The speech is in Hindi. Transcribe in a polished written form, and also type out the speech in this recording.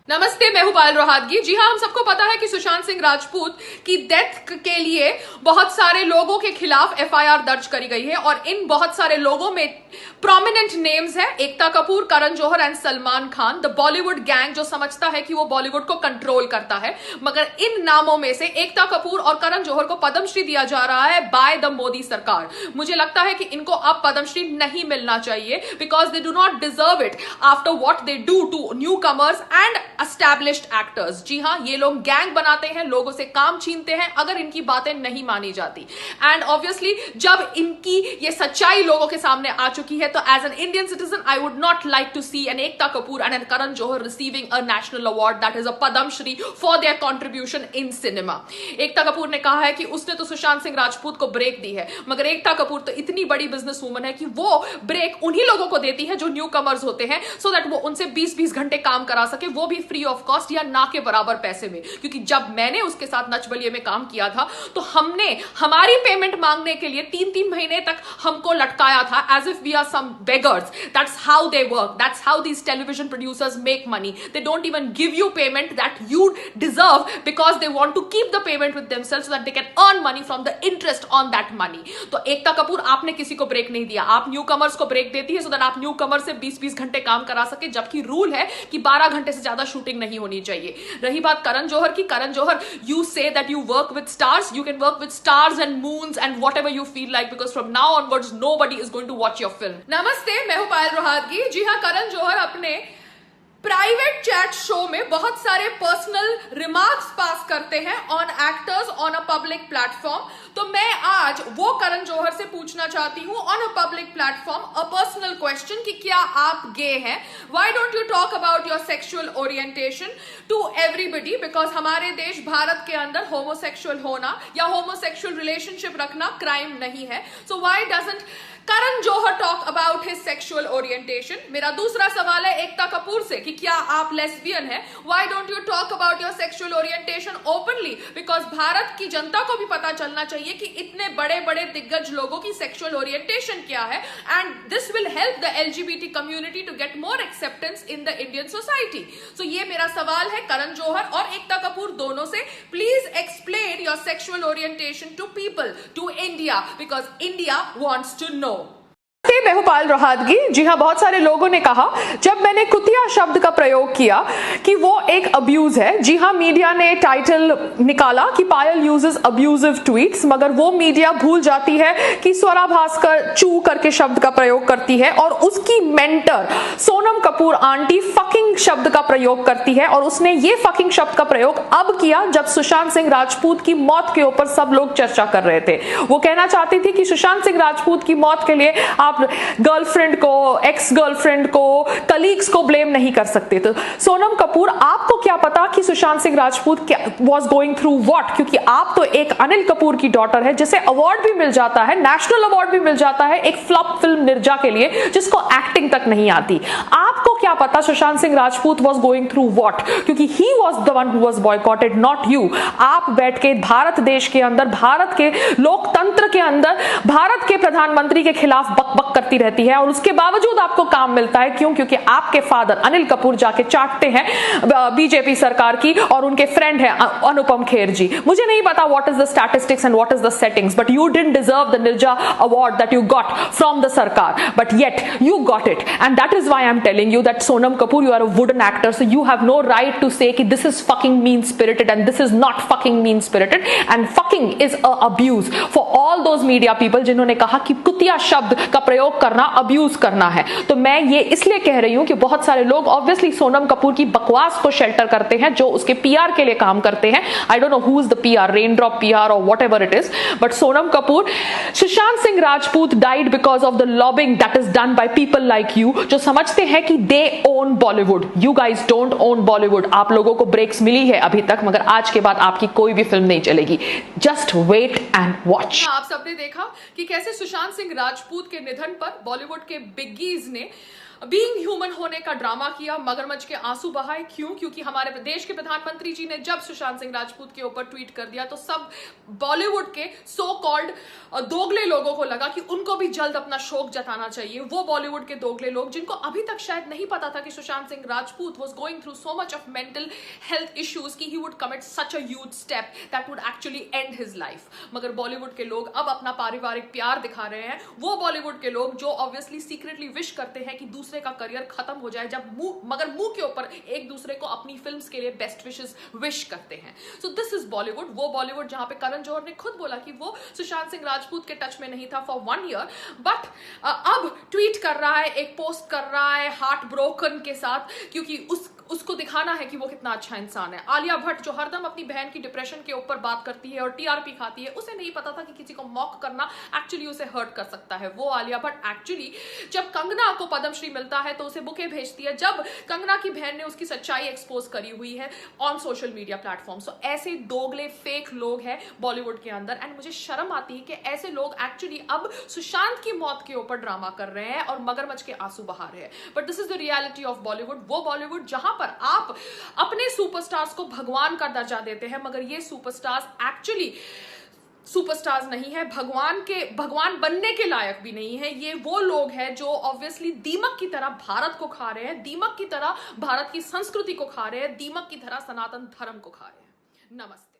नमस्ते, मैं हूं पायल रोहातगी। जी हां, हम सबको पता है कि सुशांत सिंह राजपूत की डेथ के लिए बहुत सारे लोगों के खिलाफ एफआईआर दर्ज करी गई है और इन बहुत सारे लोगों में प्रोमिनेंट नेम्स है Ekta Kapoor, Karan Johar and Salman Khan, the Bollywood gang जो समझता है कि वो बॉलीवुड को कंट्रोल करता है। मगर इन नामों में से एकता कपूर और करण जौहर को पद्मश्री दिया जा रहा है बाय द मोदी सरकार। मुझे लगता है कि इनको अब पद्मश्री नहीं मिलना चाहिए because they do not deserve it after what they do to newcomers and established actors. जी हां, ये लोग गैंग बनाते हैं, लोगों से काम छीनते हैं अगर इनकी बातें नहीं मानी जाती। एंड ऑब्वियसली जब इनकी ये सच्चाई लोगों के सामने आ चुकी है तो as an Indian citizen I would not like to see an Ekta Kapoor and an Karan Johar receiving a national award that is a Padmashri for their contribution in cinema. Ekta Kapoor ने कहा है कि उसने तो सुशांत सिंह राजपूत को ब्रेक दी है, मगर एकता कपूर तो इतनी बड़ी बिजनेस वूमन है कि वो ब्रेक उन्हीं लोगों को देती है जो न्यू कमर्स होते हैं, सो दैट वो उनसे 20-20 घंटे काम करा सके, वो भी फ्री ऑफ कॉस्ट या ना के बराबर पैसे में। क्योंकि जब मैंने उसके साथ नच बलिए में काम किया था तो हमने हमारी पेमेंट मांगने के लिए 3-3 महीने तक हमको लटकाया था as if we are some beggars. That's how they work, that's how these television producers make money. They don't even give you payment that you deserve because they want to keep the payment with themselves so that they can earn money from the interest on that money. तो एकता कपूर, आपने किसी को ब्रेक नहीं दिया, आप न्यू कमर्स को ब्रेक देती है सो दैट आप न्यू कमर से 20-20 घंटे काम करा सके, जबकि रूल है कि 12 घंटे से ज्यादा शूटिंग नहीं होनी चाहिए। रही बात करण जौहर की, Karan Johar, you say that you work with stars, you can work with stars and moons and whatever you feel like because from now onwards nobody is going to watch your film. नमस्ते, मैं हूं पायल रोहातगी। जी हां, करण जौहर अपने प्राइवेट चैट शो में बहुत सारे पर्सनल रिमार्क्स पास करते हैं on actors on a public platform. तो मैं आज वो करण जौहर से पूछना चाहती हूं on a public platform a personal question कि क्या आप गे हैं? Why don't you talk about your sexual orientation to everybody? Because हमारे देश भारत के अंदर होमोसेक्सुअल होना या होमोसेक्सुअल रिलेशनशिप रखना क्राइम नहीं है। So why doesn't Karan Johar talk about his sexual orientation? मेरा दूसरा सवाल है एकता कपूर से कि क्या आप लेस्बियन हैं? Why don't you talk about your sexual orientation openly? Because Bharat की जनता को भी पता चलना चाहिए कि इतने बड़े बड़े दिग्गज लोगों की सेक्सुअल ओरिएंटेशन क्या है, and this will help the LGBT community to get more acceptance in the Indian society. So ये मेरा सवाल है करण जौहर और एकता कपूर दोनों से, please explain your sexual orientation to people, to India, because India wants to know. मैं हूं पायल रोहातगी। जी हां, बहुत सारे लोगों ने कहा जब मैंने कुतिया शब्द का प्रयोग किया कि वो एक अब्यूज है। जी हां, मीडिया ने टाइटल निकाला कि पायल यूजेस अब्यूजिव ट्वीट्स, मगर वो मीडिया भूल जाती है कि स्वरा भास्कर चू करके शब्द का प्रयोग करती है और उसकी mentor Sonam Kapoor aunty fucking शब्द का प्रयोग करती है। और उसने ये फकिंग शब्द का प्रयोग अब किया जब सुशांत सिंह राजपूत की मौत के ऊपर सब लोग चर्चा कर रहे थे। वो कहना चाहती थी कि सुशांत सिंह राजपूत की मौत के लिए आप गर्लफ्रेंड को, एक्स गर्लफ्रेंड को, कलीग्स को ब्लेम नहीं कर सकते। तो सोनम कपूर, आपको क्या पता कि Sushant Singh Rajput was going through what? क्योंकि आप तो एक अनिल कपूर की डॉटर है जिसे अवार्ड भी मिल जाता है, नेशनल अवार्ड भी मिल जाता है एक फ्लॉप फिल्म निर्जा के लिए जिसको एक्टिंग तक नहीं आती। आपको क्या पता Sushant Singh Rajput was going through what? क्योंकि he was the one who was boycotted, not you. आप बैठ के भारत देश के अंदर, भारत के लोकतंत्र के अंदर भारत के प्रधानमंत्री के खिलाफ बक करती रहती है और उसके बावजूद आपको काम मिलता है। क्यों? क्योंकि आपके फादर अनिल कपूर जाके चाटते हैं बीजेपी सरकार की और उनके फ्रेंड है अनुपम खेर जी। मुझे नहीं पता what is the statistics and what is the settings, but you didn't deserve the Neerja award that you got from the सरकार, but yet you got it, and that is why I am telling you that Sonam Kapoor, you are a wooden actor, so you have no right to say कि this is fucking mean spirited and this is not fucking mean spirited, and fucking is a abuse for all those media people जिन्होंने कहा कि कुतिया शब्द का प्रयोग करना अब्यूज करना है। तो मैं ये इसलिए कह रही हूं कि बहुत सारे लोग ऑब्वियसली सोनम कपूर की बकवास को शेल्टर करते हैं जो उसके पीआर के लिए काम करते हैं। I don't know who is the PR, Raindrop PR और whatever it is, but Sonam Kapoor, Sushant Singh Rajput died because of the lobbying that is done by people like you जो समझते हैं कि they own Bollywood. You guys don't own Bollywood. आप लोगों को ब्रेक्स मिली है अभी तक, मगर आज के बाद आपकी कोई भी फिल्म नहीं चलेगी। Just wait and watch. आप सबने देखा कि कैसे सुशांत सिंह राजपूत के निधन पर बॉलीवुड के बिगीज ने बीइंग ह्यूमन होने का ड्रामा किया, मगरमच्छ के आंसू बहाए। क्यों? क्योंकि हमारे देश के प्रधानमंत्री जी ने जब सुशांत सिंह राजपूत के ऊपर ट्वीट कर दिया तो सब बॉलीवुड के सो कॉल्ड दोगले लोगों को लगा कि उनको भी जल्द अपना शोक जताना चाहिए। वो बॉलीवुड के दोगले लोग जिनको अभी तक शायद नहीं पता था कि Sushant Singh Rajput was going through so much of mental health issues कि he would commit such a huge step that would actually end his life. मगर बॉलीवुड के लोग अब अपना पारिवारिक प्यार दिखा रहे हैं। वो बॉलीवुड के लोग जो ऑब्वियसली सीक्रेटली विश करते हैं कि दूसरे का करियर खत्म हो जाए, जब मगर मुंह के ऊपर एक दूसरे को अपनी फिल्म्स के लिए बेस्ट विशेस विश करते हैं। सो दिस इज बॉलीवुड, वो बॉलीवुड जहां पे करण जौहर ने खुद बोला कि वो सुशांत सिंह राजपूत के टच में नहीं था फॉर 1 ईयर, बट अब ट्वीट कर रहा है, एक पोस्ट कर रहा है हार्ट ब्रोकन के साथ, क्योंकि उसको दिखाना है कि वो कितना अच्छा इंसान है। आलिया भट्ट जो हरदम अपनी बहन की डिप्रेशन के ऊपर बात करती है और टीआरपी खाती है, उसे नहीं पता था कि किसी को मॉक करना एक्चुअली उसे हर्ट कर सकता है। वो आलिया भट्ट एक्चुअली जब कंगना को पद्मश्री मिलता है तो उसे बुके भेजती है, जब कंगना की बहन ने उसकी सच्चाई एक्सपोज करी हुई है ऑन सोशल मीडिया प्लेटफॉर्म। सो ऐसे दोगले फेक लोग हैं बॉलीवुड के अंदर, एंड मुझे शर्म आती है कि ऐसे लोग एक्चुअली अब सुशांत की मौत के ऊपर ड्रामा कर रहे हैं और मगरमच्छ के आंसू बहा रहे हैं। But this is the reality of Bollywood, वो बॉलीवुड जहां पर आप अपने सुपरस्टार्स को भगवान का दर्जा देते हैं, मगर ये सुपरस्टार्स एक्चुअली सुपरस्टार्स नहीं है, भगवान बनने के लायक भी नहीं है। ये वो लोग हैं जो ऑब्वियसली दीमक की तरह भारत को खा रहे हैं, दीमक की तरह भारत की संस्कृति को खा रहे हैं, दीमक की तरह सनातन धर्म को खा रहे हैं। नमस्ते।